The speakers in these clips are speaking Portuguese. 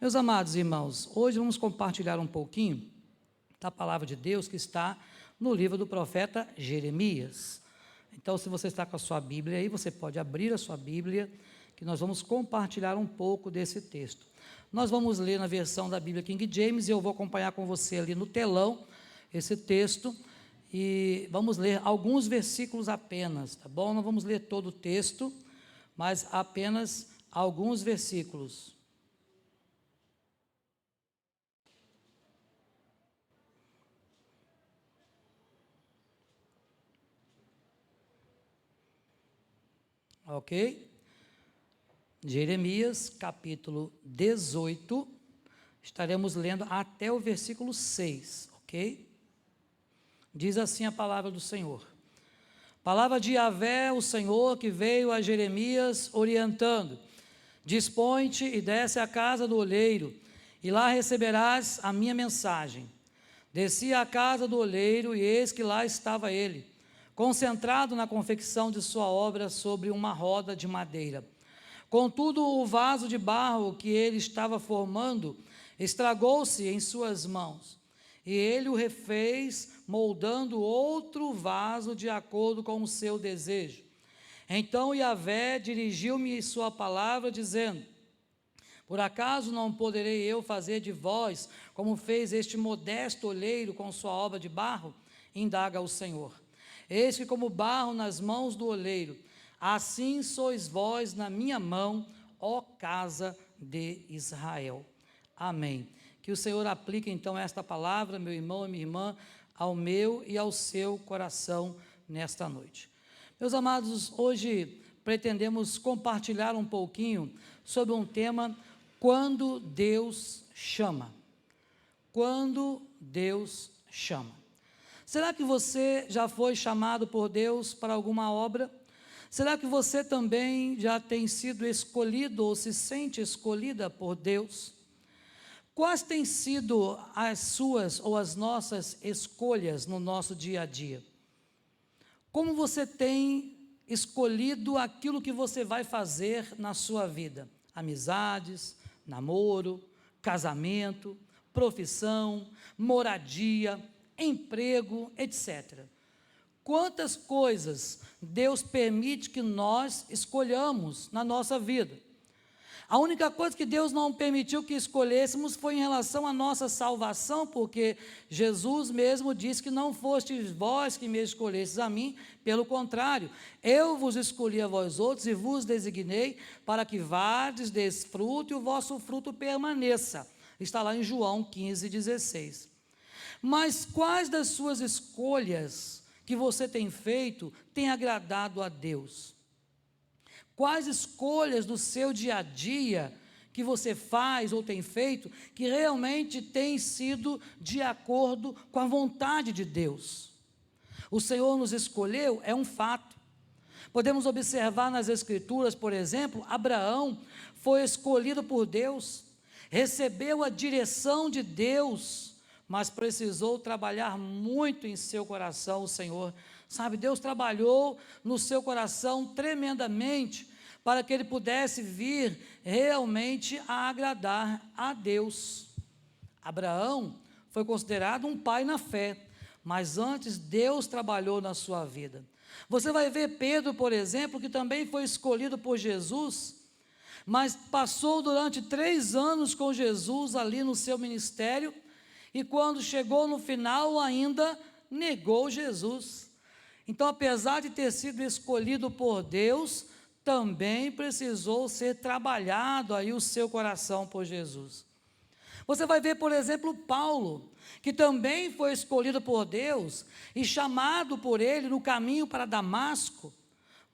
Meus amados irmãos, hoje vamos compartilhar um pouquinho da palavra de Deus que está no livro do profeta Jeremias. Então, se você está com a sua Bíblia aí, você pode abrir a sua Bíblia, que nós vamos compartilhar um pouco desse texto. Nós vamos ler na versão da Bíblia King James, e eu vou acompanhar com você ali no telão esse texto, e vamos ler alguns versículos apenas, tá bom? Não vamos ler todo o texto, mas apenas alguns versículos. Ok? Jeremias, capítulo 18, estaremos lendo até o versículo 6, ok? Diz assim a palavra do Senhor. Palavra de Yahvé, o Senhor, que veio a Jeremias orientando: dispõe-te e desce à casa do oleiro, e lá receberás a minha mensagem. Desci à casa do oleiro, e eis que lá estava ele, concentrado na confecção de sua obra sobre uma roda de madeira. Contudo, o vaso de barro que ele estava formando estragou-se em suas mãos, e ele o refez, moldando outro vaso de acordo com o seu desejo. Então Yahvé dirigiu-me sua palavra, dizendo: por acaso não poderei eu fazer de vós como fez este modesto oleiro com sua obra de barro? Indaga o Senhor. Eis que como barro nas mãos do oleiro, assim sois vós na minha mão, ó casa de Israel. Amém. Que o Senhor aplique então esta palavra, meu irmão e minha irmã, ao meu e ao seu coração nesta noite. Meus amados, hoje pretendemos compartilhar um pouquinho sobre um tema: quando Deus chama. Quando Deus chama. Será que você já foi chamado por Deus para alguma obra? Será que você também já tem sido escolhido ou se sente escolhida por Deus? Quais têm sido as suas ou as nossas escolhas no nosso dia a dia? Como você tem escolhido aquilo que você vai fazer na sua vida? Amizades, namoro, casamento, profissão, moradia, emprego, etc. Quantas coisas Deus permite que nós escolhamos na nossa vida? A única coisa que Deus não permitiu que escolhêssemos foi em relação à nossa salvação, porque Jesus mesmo disse que não fostes vós que me escolhestes a mim, pelo contrário, eu vos escolhi a vós outros e vos designei para que vades, deis fruto e o vosso fruto permaneça. Está lá em João 15:16. Mas quais das suas escolhas que você tem feito tem agradado a Deus? Quais escolhas do seu dia a dia que você faz ou tem feito que realmente tem sido de acordo com a vontade de Deus? O Senhor nos escolheu, é um fato. Podemos observar nas Escrituras, por exemplo, Abraão foi escolhido por Deus, recebeu a direção de Deus, mas precisou trabalhar muito em seu coração. O Senhor, sabe, Deus trabalhou no seu coração tremendamente para que ele pudesse vir realmente a agradar a Deus. Abraão foi considerado um pai na fé, mas antes Deus trabalhou na sua vida. Você vai ver Pedro, por exemplo, que também foi escolhido por Jesus, mas passou durante 3 anos com Jesus ali no seu ministério, e quando chegou no final ainda negou Jesus. Então, apesar de ter sido escolhido por Deus, também precisou ser trabalhado aí o seu coração por Jesus. Você vai ver, por exemplo, Paulo, que também foi escolhido por Deus e chamado por ele no caminho para Damasco,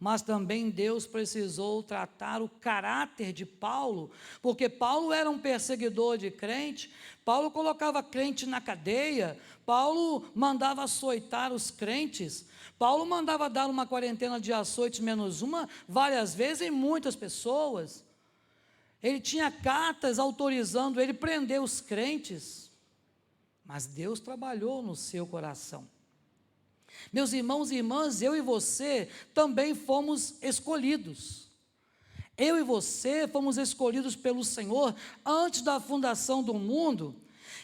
mas também Deus precisou tratar o caráter de Paulo, porque Paulo era um perseguidor de crente, Paulo colocava crente na cadeia, Paulo mandava açoitar os crentes, Paulo mandava dar uma quarentena de açoites menos uma, várias vezes em muitas pessoas. Ele tinha cartas autorizando ele prender os crentes, mas Deus trabalhou no seu coração. Meus irmãos e irmãs, eu e você também fomos escolhidos. Eu e você fomos escolhidos pelo Senhor antes da fundação do mundo,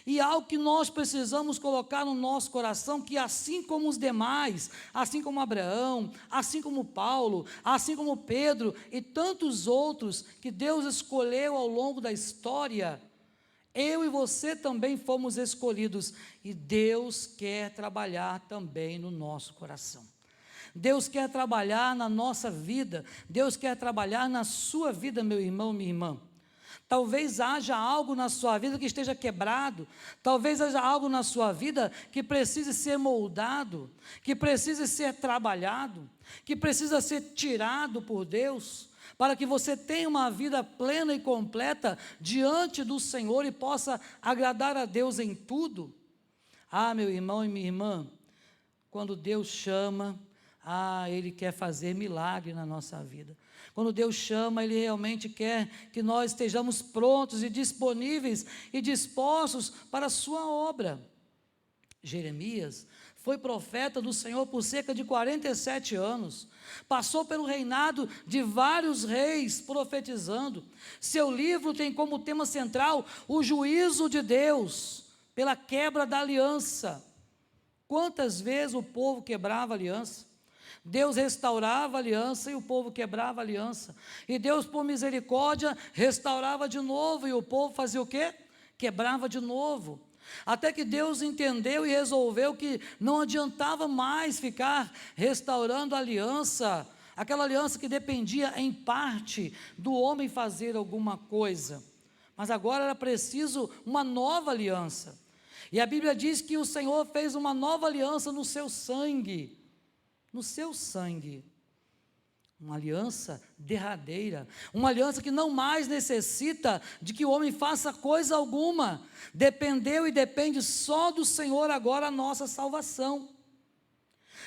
e algo que nós precisamos colocar no nosso coração, que assim como os demais, assim como Abraão, assim como Paulo, assim como Pedro e tantos outros que Deus escolheu ao longo da história, eu e você também fomos escolhidos, e Deus quer trabalhar também no nosso coração. Deus quer trabalhar na nossa vida, Deus quer trabalhar na sua vida, meu irmão, minha irmã. Talvez haja algo na sua vida que esteja quebrado, talvez haja algo na sua vida que precise ser moldado, que precise ser trabalhado, que precisa ser tirado por Deus, para que você tenha uma vida plena e completa diante do Senhor e possa agradar a Deus em tudo. Ah, meu irmão e minha irmã, quando Deus chama, Ele quer fazer milagre na nossa vida. Quando Deus chama, Ele realmente quer que nós estejamos prontos e disponíveis e dispostos para a sua obra. Jeremias foi profeta do Senhor por cerca de 47 anos, passou pelo reinado de vários reis profetizando. Seu livro tem como tema central o juízo de Deus pela quebra da aliança. Quantas vezes o povo quebrava a aliança? Deus restaurava a aliança e o povo quebrava a aliança. E Deus, por misericórdia, restaurava de novo, e o povo fazia o quê? Quebrava de novo. Até que Deus entendeu e resolveu que não adiantava mais ficar restaurando a aliança, aquela aliança que dependia em parte do homem fazer alguma coisa. Mas agora era preciso uma nova aliança. E a Bíblia diz que o Senhor fez uma nova aliança no seu sangue. No seu sangue, uma aliança derradeira, uma aliança que não mais necessita de que o homem faça coisa alguma, dependeu e depende só do Senhor agora a nossa salvação.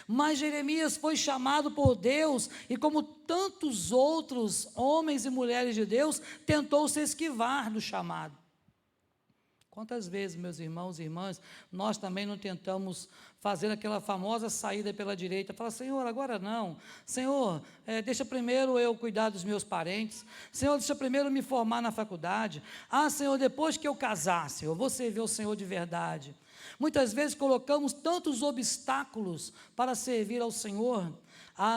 Mas Jeremias foi chamado por Deus, e como tantos outros homens e mulheres de Deus, tentou se esquivar do chamado. Quantas vezes, meus irmãos e irmãs, nós também não tentamos fazer aquela famosa saída pela direita, falar: Senhor, agora não, Senhor, deixa primeiro eu cuidar dos meus parentes, Senhor, deixa primeiro me formar na faculdade, Senhor, depois que eu casar, Senhor, vou servir o Senhor de verdade. Muitas vezes colocamos tantos obstáculos para servir ao Senhor,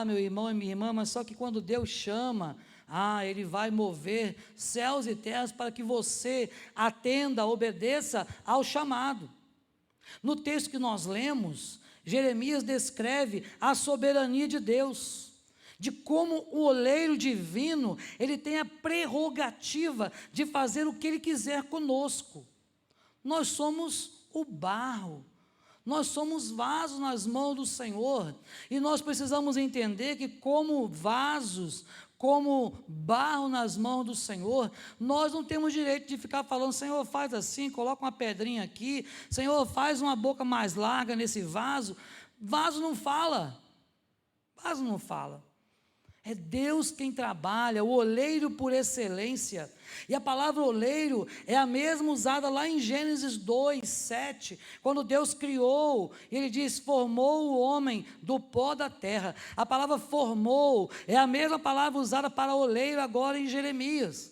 meu irmão e minha irmã, mas só que quando Deus chama, Ele vai mover céus e terras para que você atenda, obedeça ao chamado. No texto que nós lemos, Jeremias descreve a soberania de Deus, de como o oleiro divino, ele tem a prerrogativa de fazer o que ele quiser conosco. Nós somos o barro, nós somos vasos nas mãos do Senhor, e nós precisamos entender que como vasos, como barro nas mãos do Senhor, nós não temos direito de ficar falando: Senhor, faz assim, coloca uma pedrinha aqui, Senhor, faz uma boca mais larga nesse vaso. Vaso não fala, vaso não fala. É Deus quem trabalha, o oleiro por excelência. E a palavra oleiro é a mesma usada lá em Gênesis 2:7, quando Deus criou, Ele diz: formou o homem do pó da terra. A palavra formou é a mesma palavra usada para oleiro agora em Jeremias.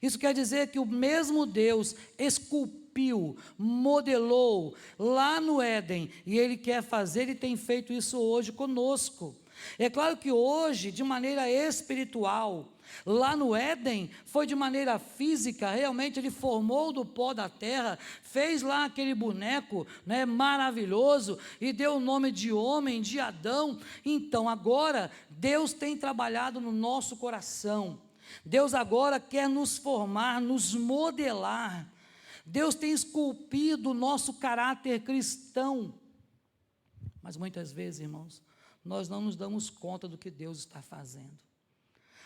Isso quer dizer que o mesmo Deus esculpiu, modelou lá no Éden, e Ele quer fazer e tem feito isso hoje conosco. É claro que hoje, de maneira espiritual, lá no Éden, foi de maneira física, realmente Ele formou do pó da terra, fez lá aquele boneco, maravilhoso, e deu o nome de homem, de Adão. Então agora, Deus tem trabalhado no nosso coração, Deus agora quer nos formar, nos modelar, Deus tem esculpido o nosso caráter cristão, mas muitas vezes, irmãos, nós não nos damos conta do que Deus está fazendo.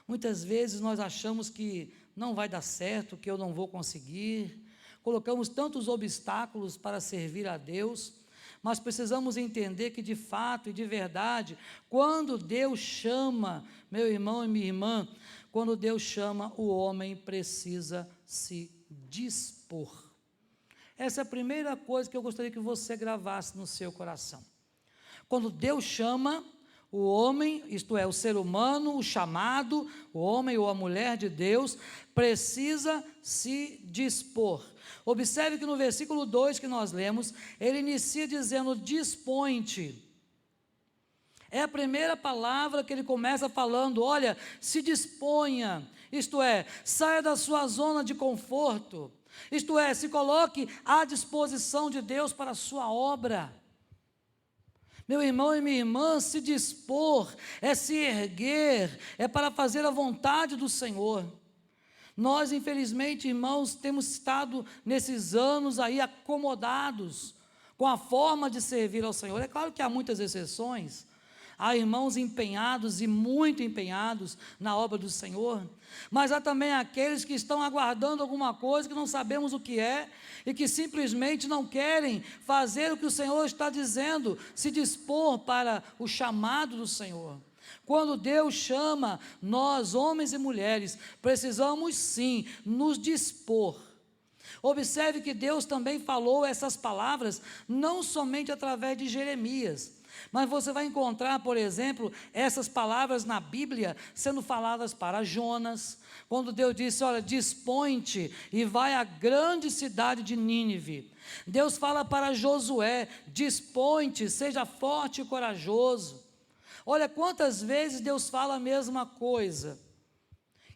Muitas vezes nós achamos que não vai dar certo, que eu não vou conseguir, colocamos tantos obstáculos para servir a Deus, mas precisamos entender que de fato e de verdade, quando Deus chama, meu irmão e minha irmã, quando Deus chama, o homem precisa se dispor. Essa é a primeira coisa que eu gostaria que você gravasse no seu coração. Quando Deus chama, o homem, isto é, o ser humano, o chamado, o homem ou a mulher de Deus, precisa se dispor. Observe que no versículo 2 que nós lemos, ele inicia dizendo: dispõe-te. É a primeira palavra que ele começa falando: olha, se disponha, isto é, saia da sua zona de conforto, isto é, se coloque à disposição de Deus para a sua obra. Meu irmão e minha irmã, se dispor é se erguer, é para fazer a vontade do Senhor. Nós, infelizmente, irmãos, temos estado nesses anos aí acomodados com a forma de servir ao Senhor. É claro que há muitas exceções. Há irmãos empenhados e muito empenhados na obra do Senhor, mas há também aqueles que estão aguardando alguma coisa que não sabemos o que é e que simplesmente não querem fazer o que o Senhor está dizendo, se dispor para o chamado do Senhor. Quando Deus chama, nós, homens e mulheres, precisamos sim nos dispor. Observe que Deus também falou essas palavras não somente através de Jeremias, mas você vai encontrar, por exemplo, essas palavras na Bíblia sendo faladas para Jonas, quando Deus disse: olha, dispõe-te e vai à grande cidade de Nínive. Deus fala para Josué: dispõe-te, seja forte e corajoso. Olha quantas vezes Deus fala a mesma coisa.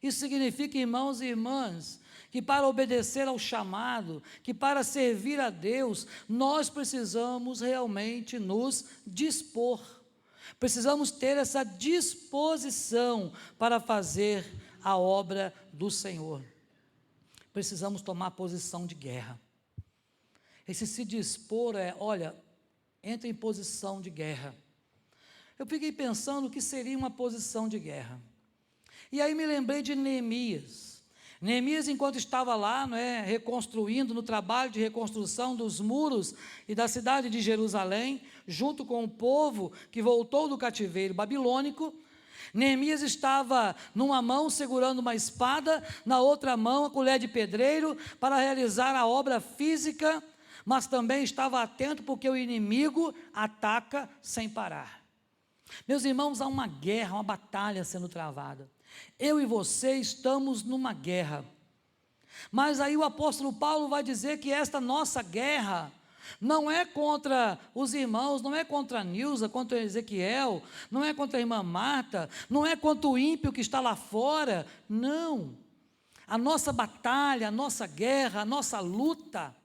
Isso significa, irmãos e irmãs, que para obedecer ao chamado, que para servir a Deus, nós precisamos realmente nos dispor. Precisamos ter essa disposição para fazer a obra do Senhor. Precisamos tomar posição de guerra. Esse se dispor é, olha, entra em posição de guerra. Eu fiquei pensando o que seria uma posição de guerra. E aí me lembrei de Neemias. Neemias, enquanto estava lá, reconstruindo, no trabalho de reconstrução dos muros e da cidade de Jerusalém, junto com o povo que voltou do cativeiro babilônico, Neemias estava numa mão segurando uma espada, na outra mão a colher de pedreiro para realizar a obra física, mas também estava atento porque o inimigo ataca sem parar. Meus irmãos, há uma guerra, uma batalha sendo travada. Eu e você estamos numa guerra, mas aí o apóstolo Paulo vai dizer que esta nossa guerra não é contra os irmãos, não é contra a Nilza, contra Ezequiel, não é contra a irmã Marta, não é contra o ímpio que está lá fora, não. A nossa batalha, a nossa guerra, a nossa luta,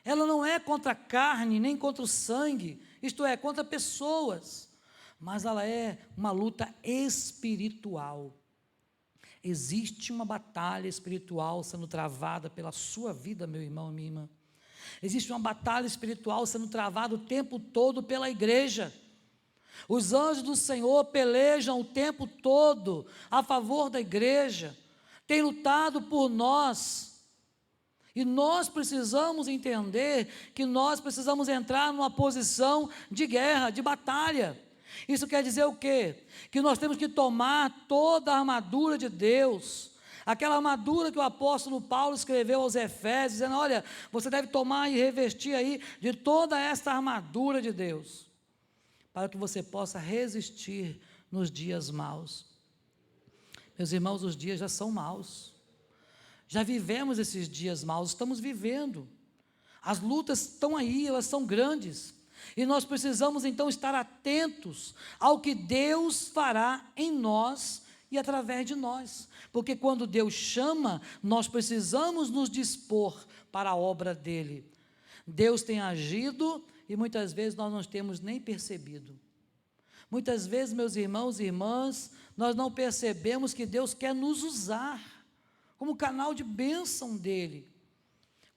ela não é contra a carne, nem contra o sangue, isto é, contra pessoas, mas ela é uma luta espiritual. Existe uma batalha espiritual sendo travada pela sua vida, meu irmão e minha irmã. Existe uma batalha espiritual sendo travada o tempo todo pela igreja. Os anjos do Senhor pelejam o tempo todo a favor da igreja, têm lutado por nós. E nós precisamos entender que nós precisamos entrar numa posição de guerra, de batalha. Isso quer dizer o quê? Que nós temos que tomar toda a armadura de Deus, aquela armadura que o apóstolo Paulo escreveu aos Efésios, dizendo: olha, você deve tomar e revestir aí de toda esta armadura de Deus, para que você possa resistir nos dias maus. Meus irmãos, os dias já são maus, já vivemos esses dias maus, estamos vivendo, as lutas estão aí, elas são grandes, e nós precisamos então estar atentos ao que Deus fará em nós e através de nós, porque quando Deus chama, nós precisamos nos dispor para a obra dEle. Deus tem agido e muitas vezes nós não temos nem percebido. Muitas vezes, meus irmãos e irmãs, nós não percebemos que Deus quer nos usar como canal de bênção dEle.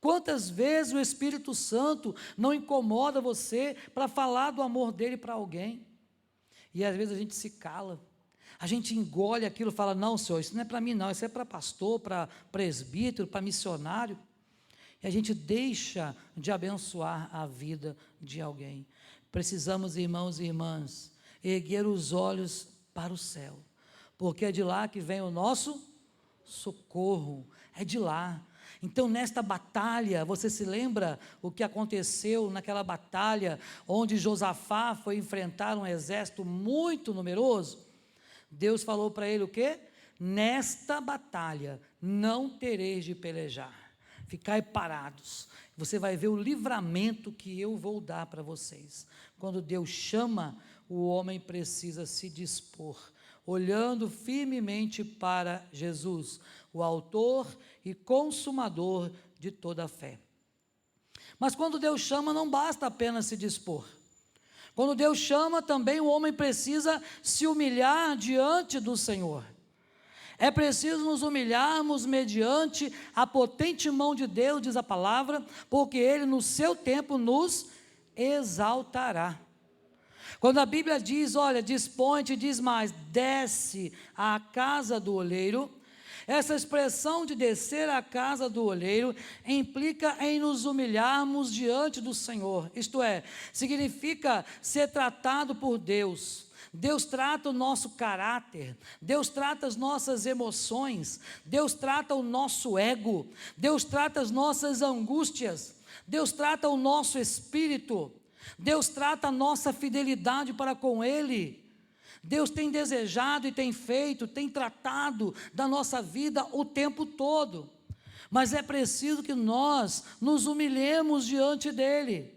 Quantas vezes o Espírito Santo não incomoda você para falar do amor dEle para alguém? E às vezes a gente se cala, a gente engole aquilo, fala: não, Senhor, isso não é para mim não, isso é para pastor, para presbítero, para missionário. E a gente deixa de abençoar a vida de alguém. Precisamos, irmãos e irmãs, erguer os olhos para o céu, porque é de lá que vem o nosso socorro, é de lá. Então, nesta batalha, você se lembra o que aconteceu naquela batalha onde Josafá foi enfrentar um exército muito numeroso? Deus falou para ele o quê? Nesta batalha não tereis de pelejar, ficai parados, você vai ver o livramento que eu vou dar para vocês. Quando Deus chama, o homem precisa se dispor, olhando firmemente para Jesus, o autor e consumador de toda a fé. Mas quando Deus chama, não basta apenas se dispor. Quando Deus chama, também o homem precisa se humilhar diante do Senhor. É preciso nos humilharmos mediante a potente mão de Deus, diz a palavra, porque Ele no seu tempo nos exaltará. Quando a Bíblia diz, olha, dispõe-te, diz mais, desce à casa do oleiro, essa expressão de descer à casa do oleiro implica em nos humilharmos diante do Senhor, isto é, significa ser tratado por Deus. Deus trata o nosso caráter, Deus trata as nossas emoções, Deus trata o nosso ego, Deus trata as nossas angústias, Deus trata o nosso espírito, Deus trata a nossa fidelidade para com Ele. Deus tem desejado e tem feito, tem tratado da nossa vida o tempo todo, mas é preciso que nós nos humilhemos diante dEle.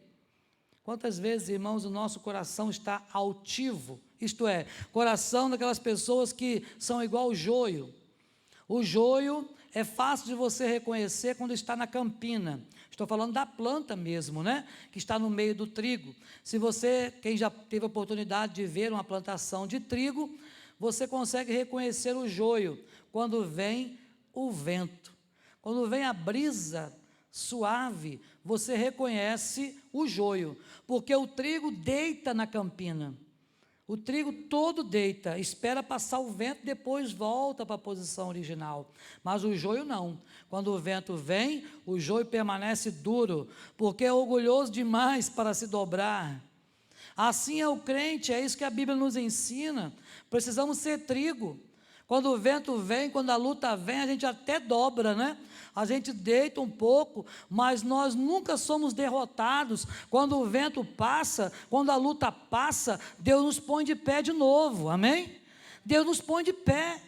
Quantas vezes, irmãos, o nosso coração está altivo, isto é, coração daquelas pessoas que são igual o joio. O joio é fácil de você reconhecer quando está na campina. Estou falando da planta mesmo, né? Que está no meio do trigo. Se você, quem já teve a oportunidade de ver uma plantação de trigo, você consegue reconhecer o joio quando vem o vento. Quando vem a brisa suave, você reconhece o joio, porque o trigo deita na campina. O trigo todo deita, espera passar o vento, depois volta para a posição original. Mas o joio não. Quando o vento vem, o joio permanece duro, porque é orgulhoso demais para se dobrar. Assim é o crente, é isso que a Bíblia nos ensina. Precisamos ser trigo. Quando o vento vem, quando a luta vem, a gente até dobra, né? A gente deita um pouco, mas nós nunca somos derrotados. Quando o vento passa, quando a luta passa, Deus nos põe de pé de novo, amém? Deus nos põe de pé.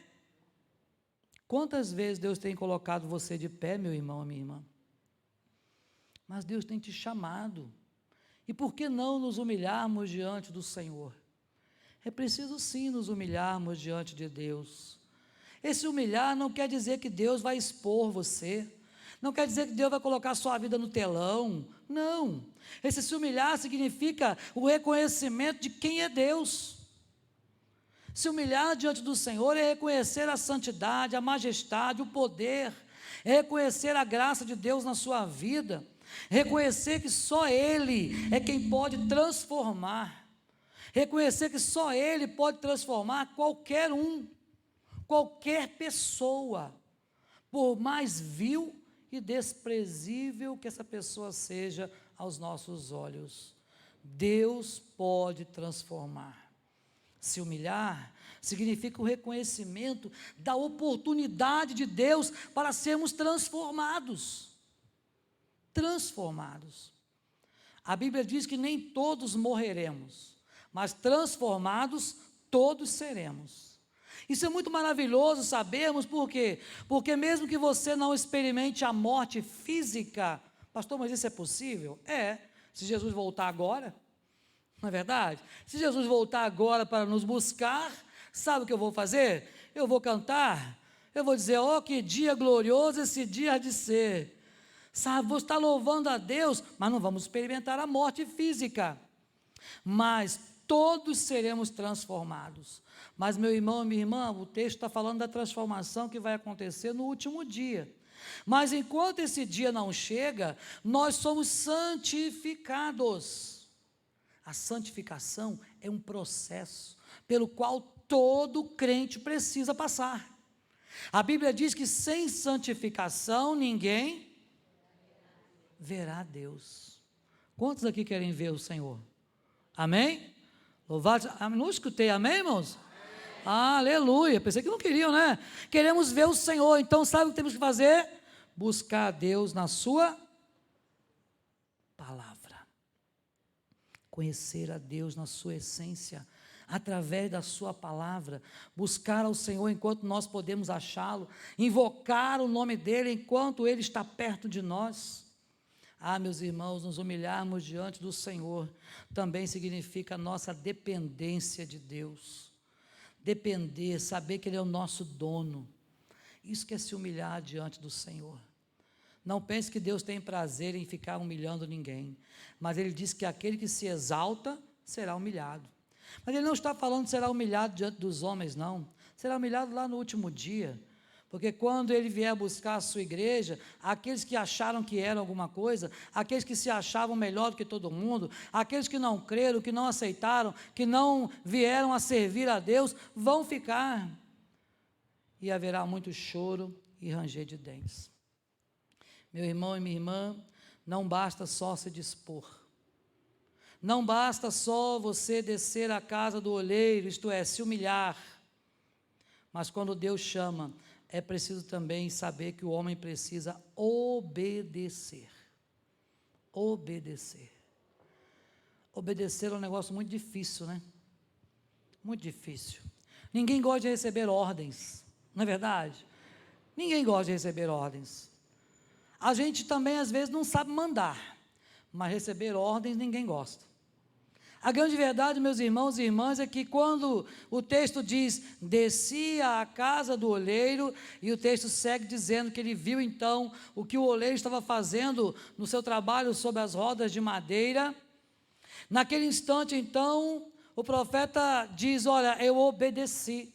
Quantas vezes Deus tem colocado você de pé, meu irmão, minha irmã? Mas Deus tem te chamado. E por que não nos humilharmos diante do Senhor? É preciso sim nos humilharmos diante de Deus. Esse humilhar não quer dizer que Deus vai expor você, não quer dizer que Deus vai colocar a sua vida no telão, não. Esse se humilhar significa o reconhecimento de quem é Deus. Se humilhar diante do Senhor é reconhecer a santidade, a majestade, o poder, é reconhecer a graça de Deus na sua vida, reconhecer que só Ele é quem pode transformar, reconhecer que só Ele pode transformar qualquer um, qualquer pessoa, por mais vil e desprezível que essa pessoa seja aos nossos olhos. Deus pode transformar. Se humilhar significa o reconhecimento da oportunidade de Deus para sermos transformados. Transformados. A Bíblia diz que nem todos morreremos, mas transformados todos seremos. Isso é muito maravilhoso sabermos, por quê? Porque mesmo que você não experimente a morte física, pastor, mas isso é possível? É, se Jesus voltar agora, não é verdade? Se Jesus voltar agora para nos buscar, sabe o que eu vou fazer? Eu vou cantar, eu vou dizer, oh, que dia glorioso esse dia há de ser, sabe, vou estar louvando a Deus, mas não vamos experimentar a morte física, mas todos seremos transformados. Mas meu irmão, minha irmã, o texto está falando da transformação que vai acontecer no último dia. Mas enquanto esse dia não chega, nós somos santificados. A santificação é um processo pelo qual todo crente precisa passar. A Bíblia diz que sem santificação ninguém verá Deus. Quantos aqui querem ver o Senhor? Amém? Louvado, não escutei, amém, irmãos? Aleluia, pensei que não queriam, né? Queremos ver o Senhor, então sabe o que temos que fazer? buscar a Deus na sua palavra. Conhecer a Deus na sua essência, através da sua palavra, buscar ao Senhor enquanto nós podemos achá-lo, invocar o nome dEle enquanto Ele está perto de nós. Meus irmãos, nos humilharmos diante do Senhor, também significa a nossa dependência de Deus. Depender, saber que Ele é o nosso dono. Isso que é se humilhar diante do Senhor. Não pense que Deus tem prazer em ficar humilhando ninguém, mas Ele diz que aquele que se exalta será humilhado. Mas Ele não está falando que será humilhado diante dos homens, não. Será humilhado lá no último dia, porque quando Ele vier buscar a sua igreja, aqueles que acharam que eram alguma coisa, aqueles que se achavam melhor do que todo mundo, aqueles que não creram, que não aceitaram, que não vieram a servir a Deus, vão ficar, e haverá muito choro e ranger de dentes. Meu irmão e minha irmã, não basta só se dispor, não basta só você descer à casa do olheiro, isto é, se humilhar, mas quando Deus chama, é preciso também saber que o homem precisa obedecer. Obedecer. Obedecer é um negócio muito difícil, né? Muito difícil. Ninguém gosta de receber ordens, não é verdade? Ninguém gosta de receber ordens. A gente também às vezes não sabe mandar, mas receber ordens ninguém gosta. A grande verdade, meus irmãos e irmãs, é que quando o texto diz, descia à casa do olheiro, e o texto segue dizendo que ele viu então o que o olheiro estava fazendo no seu trabalho sobre as rodas de madeira, naquele instante então, o profeta diz, olha, eu obedeci.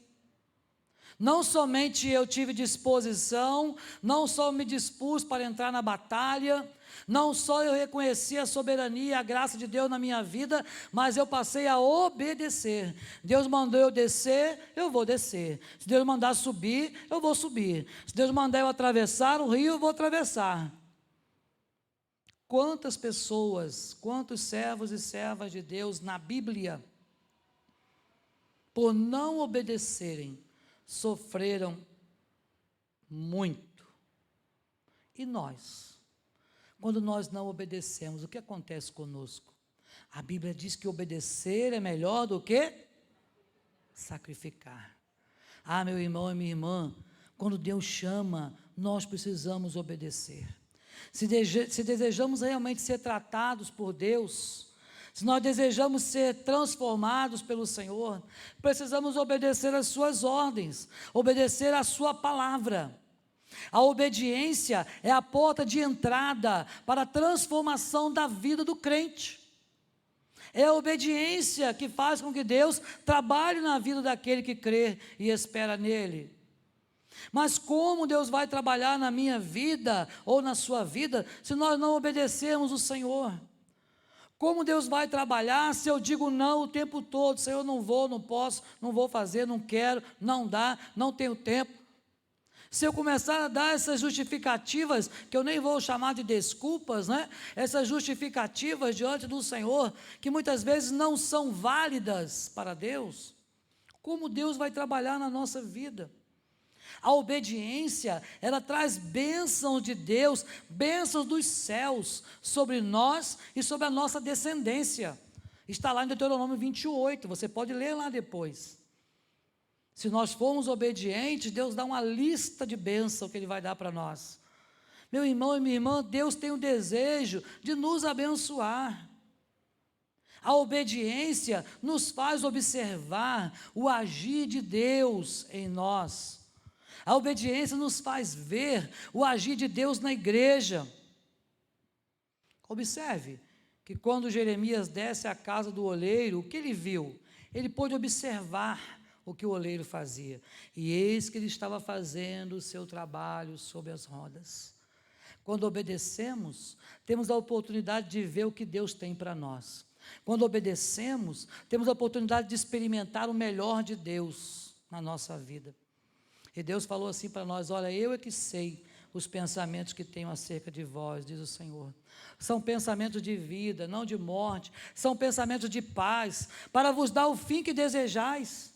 Não somente eu tive disposição, não só me dispus para entrar na batalha, não só eu reconheci a soberania e a graça de Deus na minha vida, mas eu passei a obedecer. Deus mandou eu descer, eu vou descer. Se Deus mandar subir, eu vou subir. Se Deus mandar eu atravessar o rio, eu vou atravessar. Quantas pessoas, quantos servos e servas de Deus na Bíblia, por não obedecerem, sofreram muito. E nós, quando nós não obedecemos, o que acontece conosco? A Bíblia diz que obedecer é melhor do que sacrificar. Meu irmão e minha irmã, quando Deus chama, nós precisamos obedecer. Se desejamos realmente ser tratados por Deus, se nós desejamos ser transformados pelo Senhor, precisamos obedecer às suas ordens, obedecer à sua palavra. A obediência é a porta de entrada para a transformação da vida do crente. É a obediência que faz com que Deus trabalhe na vida daquele que crê e espera nele. Mas como Deus vai trabalhar na minha vida ou na sua vida se nós não obedecermos o Senhor? Como Deus vai trabalhar se eu digo não o tempo todo? Senhor, não vou, não posso, não vou fazer, não quero, não dá, não tenho tempo. Se eu começar a dar essas justificativas, que eu nem vou chamar de desculpas, né? Essas justificativas diante do Senhor, que muitas vezes não são válidas para Deus, como Deus vai trabalhar na nossa vida? A obediência, ela traz bênçãos de Deus, bênçãos dos céus, sobre nós e sobre a nossa descendência. Está lá em Deuteronômio 28, você pode ler lá depois. Se nós formos obedientes, Deus dá uma lista de bênçãos que Ele vai dar para nós. Meu irmão e minha irmã, Deus tem o desejo de nos abençoar. A obediência nos faz observar o agir de Deus em nós. A obediência nos faz ver o agir de Deus na igreja. Observe que quando Jeremias desce à casa do oleiro, o que ele viu? Ele pôde observar o que o oleiro fazia. E eis que ele estava fazendo o seu trabalho sobre as rodas. Quando obedecemos, temos a oportunidade de ver o que Deus tem para nós. Quando obedecemos, temos a oportunidade de experimentar o melhor de Deus na nossa vida. E Deus falou assim para nós, olha, eu é que sei os pensamentos que tenho acerca de vós, diz o Senhor. São pensamentos de vida, não de morte, são pensamentos de paz, para vos dar o fim que desejais.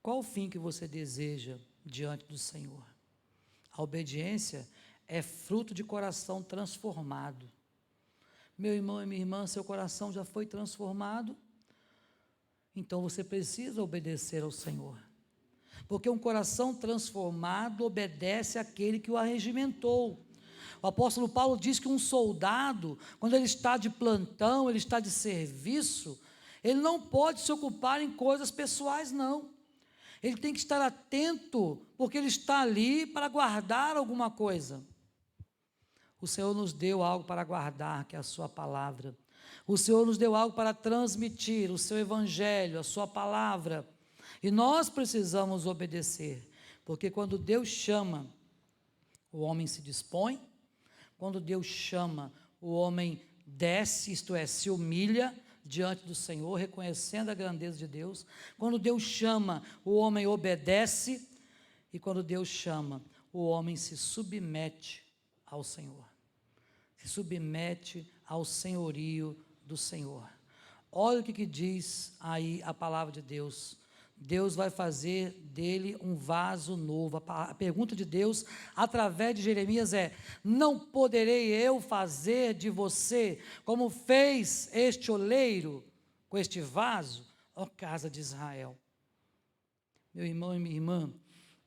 Qual o fim que você deseja diante do Senhor? A obediência é fruto de coração transformado. Meu irmão e minha irmã, seu coração já foi transformado? Então você precisa obedecer ao Senhor. Porque um coração transformado obedece àquele que o arregimentou. O apóstolo Paulo diz que um soldado, quando ele está de plantão, ele está de serviço, ele não pode se ocupar em coisas pessoais, não. Ele tem que estar atento, porque ele está ali para guardar alguma coisa. O Senhor nos deu algo para guardar, que é a sua palavra. O Senhor nos deu algo para transmitir, o seu evangelho, a sua palavra. E nós precisamos obedecer, porque quando Deus chama, o homem se dispõe. Quando Deus chama, o homem desce, isto é, se humilha diante do Senhor, reconhecendo a grandeza de Deus. Quando Deus chama, o homem obedece. E quando Deus chama, o homem se submete ao Senhor, se submete ao senhorio do Senhor. Olha o que diz aí a palavra de Deus. Deus vai fazer dele um vaso novo. A pergunta de Deus através de Jeremias é: não poderei eu fazer de você como fez este oleiro com este vaso, ó casa de Israel? Meu irmão e minha irmã,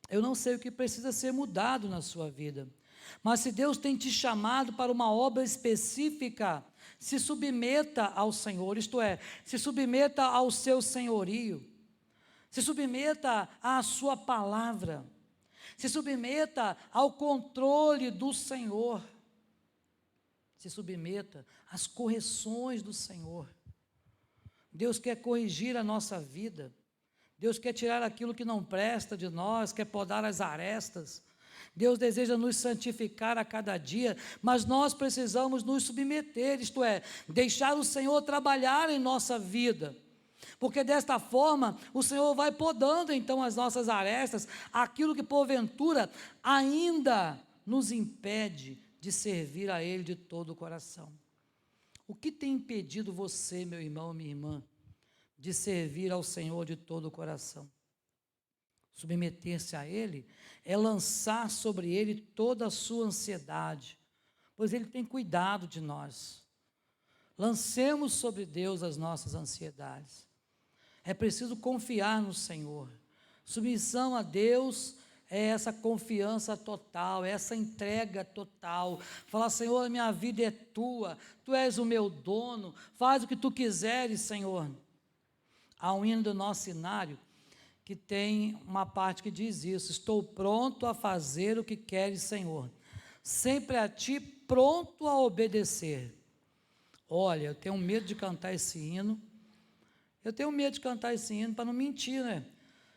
eu não sei o que precisa ser mudado na sua vida, mas se Deus tem te chamado para uma obra específica, se submeta ao Senhor, isto é, se submeta ao seu senhorio, se submeta à sua palavra, se submeta ao controle do Senhor, se submeta às correções do Senhor. Deus quer corrigir a nossa vida, Deus quer tirar aquilo que não presta de nós, quer podar as arestas. Deus deseja nos santificar a cada dia, mas nós precisamos nos submeter, isto é, deixar o Senhor trabalhar em nossa vida, porque desta forma o Senhor vai podando então as nossas arestas, aquilo que porventura ainda nos impede de servir a Ele de todo o coração. O que tem impedido você, meu irmão, minha irmã, de servir ao Senhor de todo o coração? Submeter-se a Ele é lançar sobre Ele toda a sua ansiedade, pois Ele tem cuidado de nós. Lancemos sobre Deus as nossas ansiedades. É preciso confiar no Senhor. Submissão a Deus é essa confiança total, é essa entrega total. Falar: Senhor, minha vida é tua, tu és o meu dono, faz o que tu quiseres, Senhor. Há um hino do nosso cenário que tem uma parte que diz isso: estou pronto a fazer o que queres, Senhor, sempre a ti pronto a obedecer. Olha, eu tenho medo de cantar esse hino, para não mentir, né?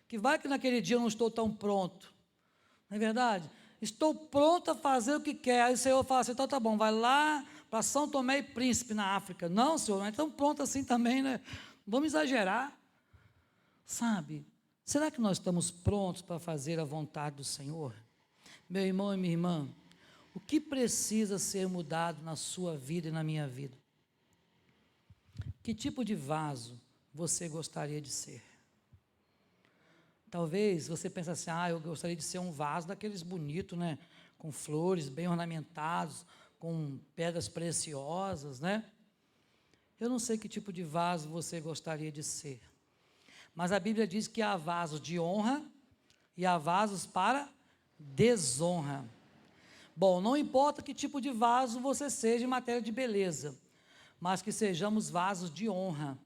Que vai que naquele dia eu não estou tão pronto, não é verdade? Estou pronto a fazer o que quer. Aí o Senhor fala assim: então tá bom, vai lá para São Tomé e Príncipe, na África. Não, Senhor, não é tão pronto assim também, né? Vamos exagerar, sabe? Será que nós estamos prontos para fazer a vontade do Senhor? Meu irmão e minha irmã, o que precisa ser mudado na sua vida e na minha vida? Que tipo de vaso você gostaria de ser? Talvez você pense assim: eu gostaria de ser um vaso daqueles bonitos, né? Com flores, bem ornamentados, com pedras preciosas, né? Eu não sei que tipo de vaso você gostaria de ser, mas a Bíblia diz que há vasos de honra e há vasos para desonra. Bom, não importa que tipo de vaso você seja em matéria de beleza, mas que sejamos vasos de honra,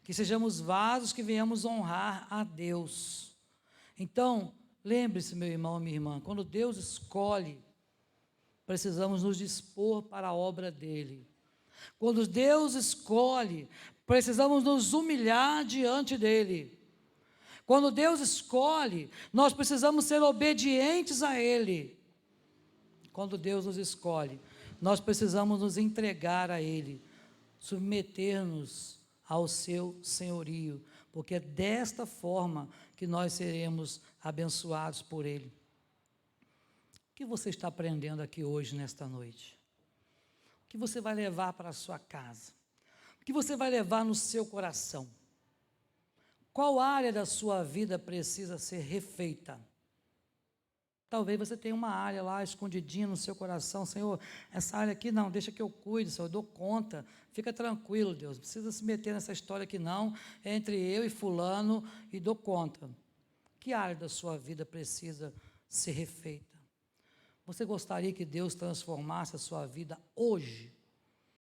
que sejamos vasos que venhamos honrar a Deus. Então, lembre-se, meu irmão e minha irmã, quando Deus escolhe, precisamos nos dispor para a obra dEle. Quando Deus escolhe, precisamos nos humilhar diante dEle. Quando Deus escolhe, nós precisamos ser obedientes a Ele. Quando Deus nos escolhe, nós precisamos nos entregar a Ele, submeter-nos ao seu senhorio, porque é desta forma que nós seremos abençoados por Ele. O que você está aprendendo aqui hoje, nesta noite? O que você vai levar para a sua casa? O que você vai levar no seu coração? Qual área da sua vida precisa ser refeita? Talvez você tenha uma área lá escondidinha no seu coração, Senhor, essa área aqui não, deixa que eu cuide, Senhor, eu dou conta, fica tranquilo, Deus, não precisa se meter nessa história aqui não, é entre eu e fulano e dou conta. Que área da sua vida precisa ser refeita? Você gostaria que Deus transformasse a sua vida hoje?